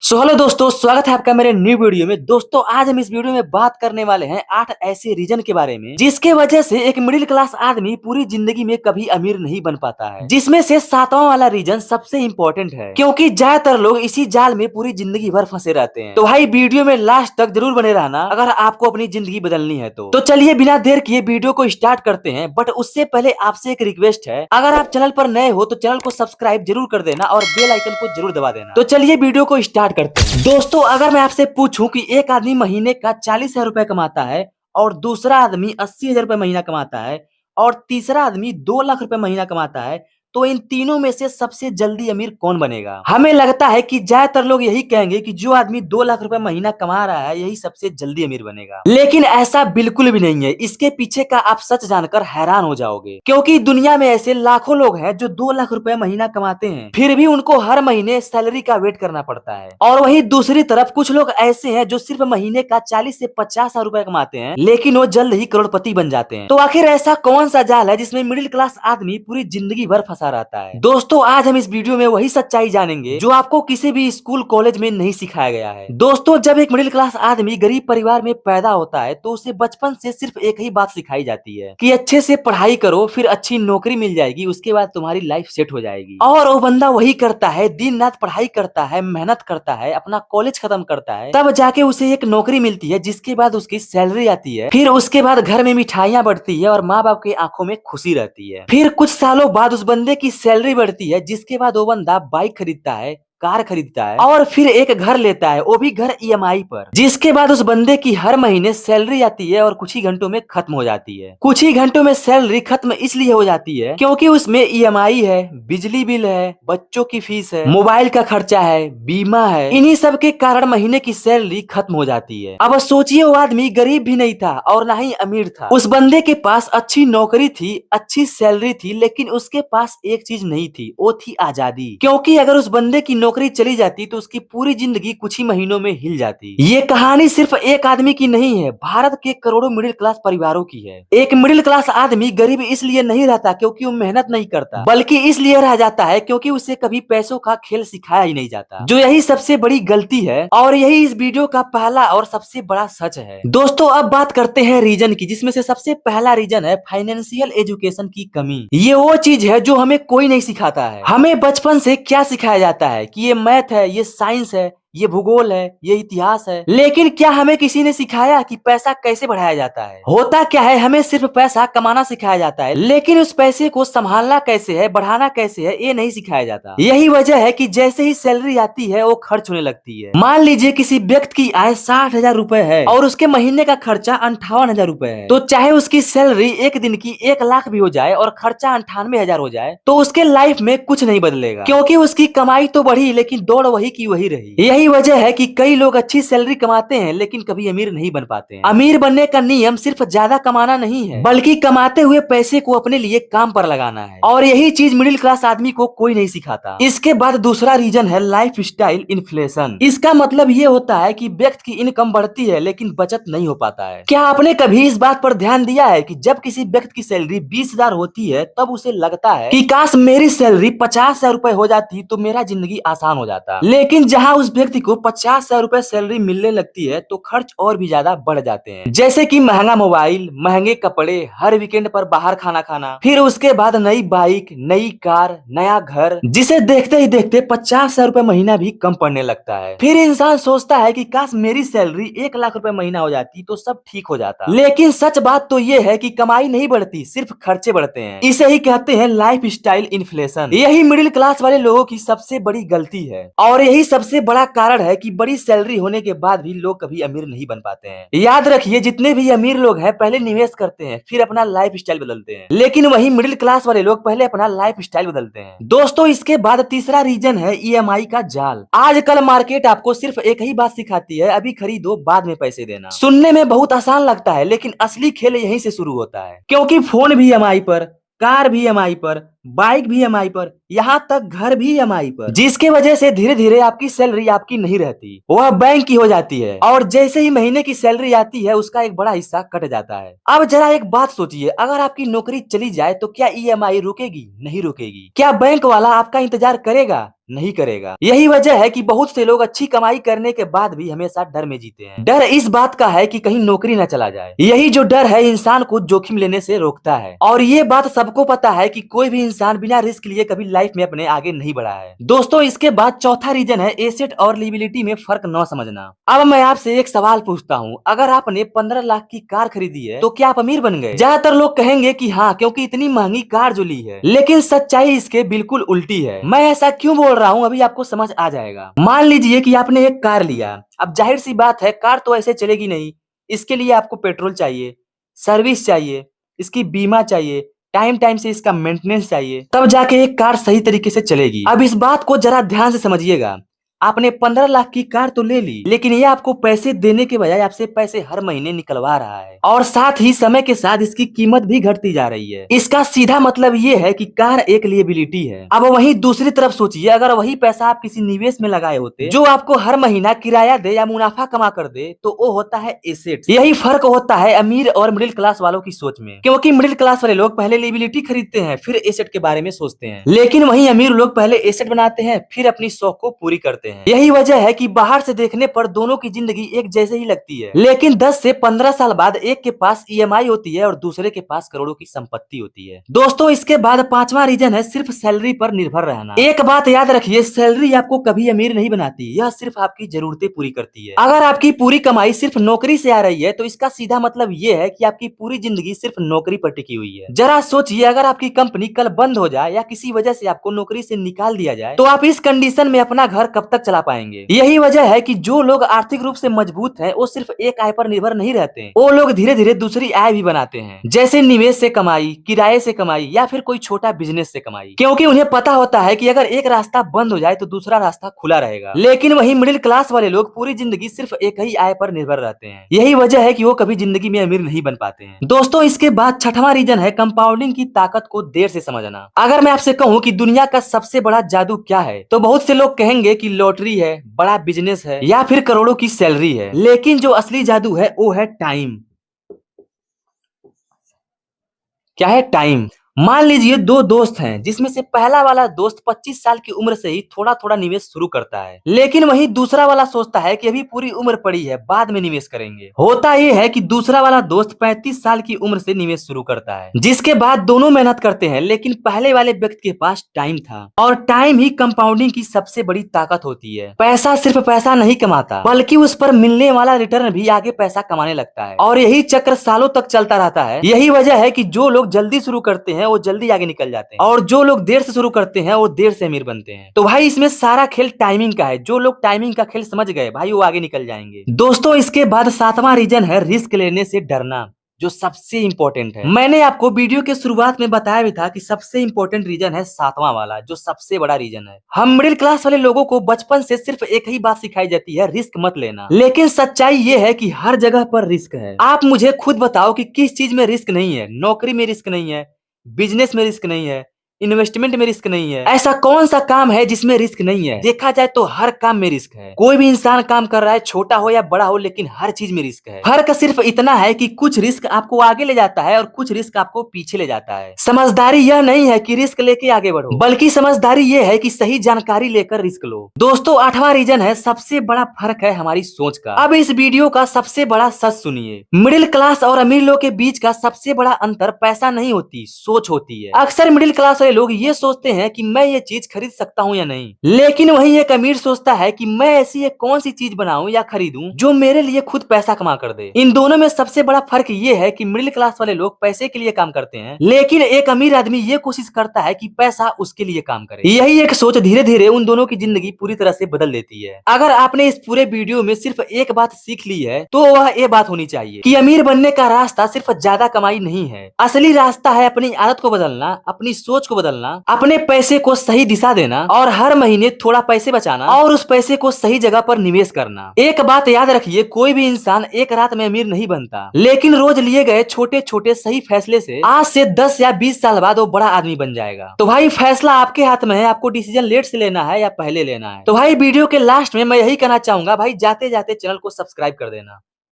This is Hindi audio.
हेलो दोस्तों, स्वागत है आपका मेरे न्यू वीडियो में। दोस्तों आज हम इस वीडियो में बात करने वाले हैं 8 ऐसे रीजन के बारे में जिसके वजह से एक मिडिल क्लास आदमी पूरी जिंदगी में कभी अमीर नहीं बन पाता है। जिसमें से 7वां वाला रीजन सबसे इम्पोर्टेंट है क्योंकि ज्यादातर लोग इसी जाल में पूरी जिंदगी भर फंसे रहते हैं। तो भाई वीडियो में लास्ट तक जरूर बने रहना अगर आपको अपनी जिंदगी बदलनी है तो चलिए बिना देर किए वीडियो को स्टार्ट करते हैं। बट उससे पहले आपसे एक रिक्वेस्ट है, अगर आप चैनल पर नए हो तो चैनल को सब्सक्राइब जरूर कर देना और बेल आइकन को जरूर दबा देना। तो चलिए वीडियो को स्टार्ट करते हैं। दोस्तों अगर मैं आपसे पूछूं कि एक आदमी महीने का 40,000 रुपए कमाता है और दूसरा आदमी 80,000 रुपए महीना कमाता है और तीसरा आदमी 2 लाख रुपए महीना कमाता है, तो इन तीनों में से सबसे जल्दी अमीर कौन बनेगा? हमें लगता है कि ज्यादातर लोग यही कहेंगे कि जो आदमी 2 लाख रुपए महीना कमा रहा है यही सबसे जल्दी अमीर बनेगा। लेकिन ऐसा बिल्कुल भी नहीं है। इसके पीछे का आप सच जानकर हैरान हो जाओगे क्योंकि दुनिया में ऐसे लाखों लोग हैं जो 2 लाख रुपए महीना कमाते हैं फिर भी उनको हर महीने सैलरी का वेट करना पड़ता है। और वहीं दूसरी तरफ कुछ लोग ऐसे हैं जो सिर्फ महीने का 40 से 50,000 रुपए कमाते हैं लेकिन वो जल्द ही करोड़पति बन जाते हैं। तो आखिर ऐसा कौन सा जाल है जिसमें मिडिल क्लास आदमी पूरी जिंदगी भर रहता है? दोस्तों आज हम इस वीडियो में वही सच्चाई जानेंगे जो आपको किसी भी स्कूल कॉलेज में नहीं सिखाया गया है। दोस्तों जब एक मिडिल क्लास आदमी गरीब परिवार में पैदा होता है तो उसे बचपन से सिर्फ एक ही बात सिखाई जाती है कि अच्छे से पढ़ाई करो, फिर अच्छी नौकरी मिल जाएगी, उसके बाद तुम्हारी लाइफ सेट हो जाएगी। और वो बंदा वही करता है, दिन रात पढ़ाई करता है, मेहनत करता है, अपना कॉलेज खत्म करता है, तब जाके उसे एक नौकरी मिलती है जिसके बाद उसकी सैलरी आती है। फिर उसके बाद घर में मिठाइयाँ बढ़ती है और माँ बाप की आंखों में खुशी रहती है। फिर कुछ सालों बाद उस बंदे की सैलरी बढ़ती है जिसके बाद वो बंदा बाइक खरीदता है, कार खरीदता है और फिर एक घर लेता है, वो भी घर ईएमआई पर। जिसके बाद उस बंदे की हर महीने सैलरी आती है और कुछ ही घंटों में खत्म हो जाती है। कुछ ही घंटों में सैलरी खत्म इसलिए हो जाती है क्योंकि उसमें ईएमआई है, बिजली बिल है, बच्चों की फीस है, मोबाइल का खर्चा है, बीमा है। इन्हीं सब के कारण महीने की सैलरी खत्म हो जाती है। अब सोचिए वो आदमी गरीब भी नहीं था और ना ही अमीर था। उस बंदे के पास अच्छी नौकरी थी, अच्छी सैलरी थी, लेकिन उसके पास एक चीज नहीं थी, वो थी आजादी। क्योंकि अगर उस बंदे की नौकरी चली जाती तो उसकी पूरी जिंदगी कुछ ही महीनों में हिल जाती। ये कहानी सिर्फ एक आदमी की नहीं है, भारत के करोड़ों मिडिल क्लास परिवारों की है। एक मिडिल क्लास आदमी गरीब इसलिए नहीं रहता क्योंकि वो मेहनत नहीं करता, बल्कि इसलिए रह जाता है क्योंकि उसे कभी पैसों का खेल सिखाया ही नहीं जाता, जो यही सबसे बड़ी गलती है और यही इस वीडियो का पहला और सबसे बड़ा सच है। दोस्तों अब बात करते हैं रीजन की, जिसमें से सबसे पहला रीजन है फाइनेंशियल एजुकेशन की कमी। ये वो चीज है जो हमें कोई नहीं सिखाता है। हमें बचपन से क्या सिखाया जाता है कि ये मैथ है, ये साइंस है, ये भूगोल है, ये इतिहास है, लेकिन क्या हमें किसी ने सिखाया कि पैसा कैसे बढ़ाया जाता है? होता क्या है, हमें सिर्फ पैसा कमाना सिखाया जाता है लेकिन उस पैसे को संभालना कैसे है, बढ़ाना कैसे है, ये नहीं सिखाया जाता। यही वजह है कि जैसे ही सैलरी आती है वो खर्च होने लगती है। मान लीजिए किसी व्यक्ति की आय 60,000 रुपए है और उसके महीने का खर्चा 58,000 रुपए है, तो चाहे उसकी सैलरी एक दिन की 1 लाख भी हो जाए और खर्चा 98,000 हो जाए तो उसके लाइफ में कुछ नहीं बदलेगा क्योंकि उसकी कमाई तो बढ़ी लेकिन दौड़ वही की वही रही। यही वजह है कि कई लोग अच्छी सैलरी कमाते हैं लेकिन कभी अमीर नहीं बन पाते हैं। अमीर बनने का नियम सिर्फ ज्यादा कमाना नहीं है, बल्कि कमाते हुए पैसे को अपने लिए काम पर लगाना है। और यही चीज मिडिल क्लास आदमी को कोई नहीं सिखाता। इसके बाद दूसरा रीजन है लाइफ स्टाइल इन्फ्लेशन। इसका मतलब ये होता है कि व्यक्ति की इनकम बढ़ती है लेकिन बचत नहीं हो पाता है। क्या आपने कभी इस बात पर ध्यान दिया है कि जब किसी व्यक्ति की सैलरी 20,000 होती है तब उसे लगता है कि काश मेरी सैलरी 50,000 रुपए हो जाती तो मेरा जिंदगी आसान हो जाता, लेकिन जहाँ उस व्यक्ति को 50,000 रुपए सैलरी मिलने लगती है तो खर्च और भी ज्यादा बढ़ जाते हैं। जैसे कि महंगा मोबाइल, महंगे कपड़े, हर वीकेंड पर बाहर खाना खाना, फिर उसके बाद नई बाइक, नई कार, नया घर, जिसे देखते ही देखते 50,000 रुपए महीना भी कम पड़ने लगता है। फिर इंसान सोचता है कि काश मेरी सैलरी 1 लाख रुपए महीना हो जाती तो सब ठीक हो जाता। लेकिन सच बात तो ये है कि कमाई नहीं बढ़ती, सिर्फ खर्चे बढ़ते हैं। इसे ही कहते हैं लाइफ स्टाइल इन्फ्लेशन। यही मिडिल क्लास वाले लोगों की सबसे बड़ी गलती है और यही सबसे बड़ा कारण है कि बड़ी सैलरी होने के बाद भी लोग कभी अमीर नहीं बन पाते हैं। याद रखिए जितने भी अमीर लोग हैं पहले निवेश करते हैं फिर अपना लाइफ स्टाइल बदलते हैं, लेकिन वही मिडिल क्लास वाले लोग पहले अपना लाइफ स्टाइल बदलते हैं। दोस्तों इसके बाद तीसरा रीजन है ईएमआई का जाल। आजकल मार्केट आपको सिर्फ एक ही बात सिखाती है, अभी खरीदो बाद में पैसे देना। सुनने में बहुत आसान लगता है लेकिन असली खेल यहीं से शुरू होता है क्योंकि फोन भी ईएमआई पर, कार भी ईएमआई पर, बाइक भी ईएमआई पर, यहाँ तक घर भी ईएमआई पर, जिसके वजह से धीरे धीरे आपकी सैलरी आपकी नहीं रहती, वह बैंक की हो जाती है और जैसे ही महीने की सैलरी आती है उसका एक बड़ा हिस्सा कट जाता है। अब जरा एक बात सोचिए, अगर आपकी नौकरी चली जाए तो क्या ईएमआई रुकेगी? नहीं रुकेगी। क्या बैंक वाला आपका इंतजार करेगा? नहीं करेगा। यही वजह है कि बहुत से लोग अच्छी कमाई करने के बाद भी हमेशा डर में जीते हैं। डर इस बात का है कि कहीं नौकरी न चला जाए। यही जो डर है इंसान को जोखिम लेने से रोकता है और ये बात सबको पता है कि कोई भी इंसान बिना रिस्क लिए कभी लाइफ में अपने आगे नहीं बढ़ा है। दोस्तों, इसके बाद चौथा रीजन है एसेट और लिबिलिटी में फर्क न समझना। अब मैं आपसे एक सवाल पूछता हूँ, अगर आपने 15 लाख की कार खरीदी है तो क्या आप अमीर बन गए? ज्यादातर लोग कहेंगे कि हाँ, क्योंकि इतनी महंगी कार जो ली है। लेकिन सच्चाई इसके बिल्कुल उल्टी है। मैं ऐसा क्यों बोल रहा हूँ अभी आपको समझ आ जाएगा। मान लीजिए कि आपने एक कार लिया। अब जाहिर सी बात है, कार तो ऐसे चलेगी नहीं। इसके लिए आपको पेट्रोल चाहिए, सर्विस चाहिए, इसकी बीमा चाहिए, टाइम टाइम से इसका मेंटेनेंस चाहिए, तब जाके एक कार सही तरीके से चलेगी। अब इस बात को जरा ध्यान से समझिएगा। आपने 15 लाख की कार तो ले ली, लेकिन ये आपको पैसे देने के बजाय आपसे पैसे हर महीने निकलवा रहा है और साथ ही समय के साथ इसकी कीमत भी घटती जा रही है। इसका सीधा मतलब ये है कि कार एक लिएबिलिटी है। अब वहीं दूसरी तरफ सोचिए, अगर वही पैसा आप किसी निवेश में लगाए होते जो आपको हर महीना किराया दे या मुनाफा कमा कर दे, तो वो होता है एसेट। यही फर्क होता है अमीर और मिडिल क्लास वालों की सोच में, क्योंकि मिडिल क्लास वाले लोग पहले लिएबिलिटी खरीदते हैं, फिर एसेट के बारे में सोचते हैं, लेकिन वहीं अमीर लोग पहले एसेट बनाते हैं, फिर अपनी शौक को पूरी करते हैं। यही वजह है कि बाहर से देखने पर दोनों की जिंदगी एक जैसे ही लगती है, लेकिन 10 से 15 साल बाद एक के पास ईएमआई होती है और दूसरे के पास करोड़ों की संपत्ति होती है। दोस्तों, इसके बाद पांचवा रीजन है सिर्फ सैलरी पर निर्भर रहना। एक बात याद रखिए, सैलरी आपको कभी अमीर नहीं बनाती, यह सिर्फ आपकी जरूरतें पूरी करती है। अगर आपकी पूरी कमाई सिर्फ नौकरी से आ रही है तो इसका सीधा मतलब ये है कि आपकी पूरी जिंदगी सिर्फ नौकरी पर टिकी हुई है। जरा सोचिए, अगर आपकी कंपनी कल बंद हो जाए या किसी वजह से आपको नौकरी से निकाल दिया जाए तो आप इस कंडीशन में अपना घर कब तक चला पाएंगे? यही वजह है कि जो लोग आर्थिक रूप से मजबूत हैं वो सिर्फ एक आय पर निर्भर नहीं रहते हैं। वो लोग धीरे धीरे दूसरी आय भी बनाते हैं, जैसे निवेश से कमाई, किराए से कमाई या फिर कोई छोटा बिजनेस से कमाई, क्योंकि उन्हें पता होता है कि अगर एक रास्ता बंद हो जाए तो दूसरा रास्ता खुला रहेगा। लेकिन वही मिडिल क्लास वाले लोग पूरी जिंदगी सिर्फ एक ही आय पर निर्भर रहते हैं। यही वजह है कि वो कभी जिंदगी में अमीर नहीं बन पाते हैं। दोस्तों, इसके बाद छठवां रीजन है कंपाउंडिंग की ताकत को देर से समझना। अगर मैं आपसे कहूँ कि दुनिया का सबसे बड़ा जादू क्या है, तो बहुत से लोग कहेंगे कि लॉटरी है, बड़ा बिजनेस है या फिर करोड़ों की सैलरी है। लेकिन जो असली जादू है वो है टाइम। क्या है? टाइम। मान लीजिए दो दोस्त हैं, जिसमें से पहला वाला दोस्त 25 साल की उम्र से ही थोड़ा थोड़ा निवेश शुरू करता है, लेकिन वही दूसरा वाला सोचता है कि अभी पूरी उम्र पड़ी है, बाद में निवेश करेंगे। होता यह है कि दूसरा वाला दोस्त 35 साल की उम्र से निवेश शुरू करता है, जिसके बाद दोनों मेहनत करते हैं, लेकिन पहले वाले व्यक्ति के पास टाइम था और टाइम ही कंपाउंडिंग की सबसे बड़ी ताकत होती है। पैसा सिर्फ पैसा नहीं कमाता, बल्कि उस पर मिलने वाला रिटर्न भी आगे पैसा कमाने लगता है और यही चक्र सालों तक चलता रहता है। यही वजह है कि जो लोग जल्दी शुरू करते हैं वो जल्दी आगे निकल जाते हैं और जो लोग देर से शुरू करते हैं वो देर से अमीर बनते हैं। तो भाई, इसमें सारा खेल टाइमिंग का है। जो लोग टाइमिंग का खेल समझ गए भाई, वो आगे निकल जाएंगे। दोस्तों, इसके बाद सातवां रीजन है रिस्क लेने से डरना, जो सबसे इंपॉर्टेंट है। मैंने आपको वीडियो के शुरुआत में बताया भी था कि सबसे इंपॉर्टेंट रीजन है सातवां वाला, जो सबसे बड़ा रीजन है। हम मिडिल क्लास वाले लोगों को बचपन से सिर्फ एक ही बात सिखाई जाती है, रिस्क मत लेना। लेकिन सच्चाई ये है कि हर जगह पर रिस्क है। आप मुझे खुद बताओ कि किस चीज में रिस्क नहीं है? नौकरी में रिस्क नहीं है, बिजनेस में रिस्क नहीं है, इन्वेस्टमेंट में रिस्क नहीं है। ऐसा कौन सा काम है जिसमें रिस्क नहीं है? देखा जाए तो हर काम में रिस्क है। कोई भी इंसान काम कर रहा है, छोटा हो या बड़ा हो, लेकिन हर चीज में रिस्क है। फर्क सिर्फ इतना है कि कुछ रिस्क आपको आगे ले जाता है और कुछ रिस्क आपको पीछे ले जाता है। समझदारी यह नहीं है कि रिस्क लेके आगे बढ़ो, बल्कि समझदारी यह है कि सही जानकारी लेकर रिस्क लो। दोस्तों, आठवां रीजन है सबसे बड़ा फर्क है हमारी सोच का। अब इस वीडियो का सबसे बड़ा सच सुनिए। मिडिल क्लास और अमीर लोग के बीच का सबसे बड़ा अंतर पैसा नहीं होती, सोच होती है। अक्सर मिडिल क्लास लोग ये सोचते हैं कि मैं ये चीज खरीद सकता हूँ या नहीं, लेकिन वहीं एक अमीर सोचता है कि मैं ऐसी एक कौन सी चीज बनाऊं या खरीदूं जो मेरे लिए खुद पैसा कमा कर दे। इन दोनों में सबसे बड़ा फर्क ये है कि मिडिल क्लास वाले लोग पैसे के लिए काम करते हैं, लेकिन एक अमीर आदमी ये कोशिश करता है कि पैसा उसके लिए काम करे। यही एक सोच धीरे धीरे उन दोनों की जिंदगी पूरी तरह से बदल देती है। अगर आपने इस पूरे वीडियो में सिर्फ एक बात सीख ली है तो वह ये बात होनी चाहिए कि अमीर बनने का रास्ता सिर्फ ज्यादा कमाई नहीं है। असली रास्ता है अपनी आदत को बदलना, अपनी सोच को बदलना, अपने पैसे को सही दिशा देना और हर महीने थोड़ा पैसे बचाना और उस पैसे को सही जगह पर निवेश करना। एक बात याद रखिए, कोई भी इंसान एक रात में अमीर नहीं बनता, लेकिन रोज लिए गए छोटे छोटे सही फैसले से आज से 10 या 20 साल बाद वो बड़ा आदमी बन जाएगा। तो भाई फैसला आपके हाथ में है, आपको डिसीजन लेट से लेना है या पहले लेना है। तो भाई वीडियो के लास्ट में मैं यही कहना चाहूंगा, भाई जाते जाते चैनल को सब्सक्राइब कर देना।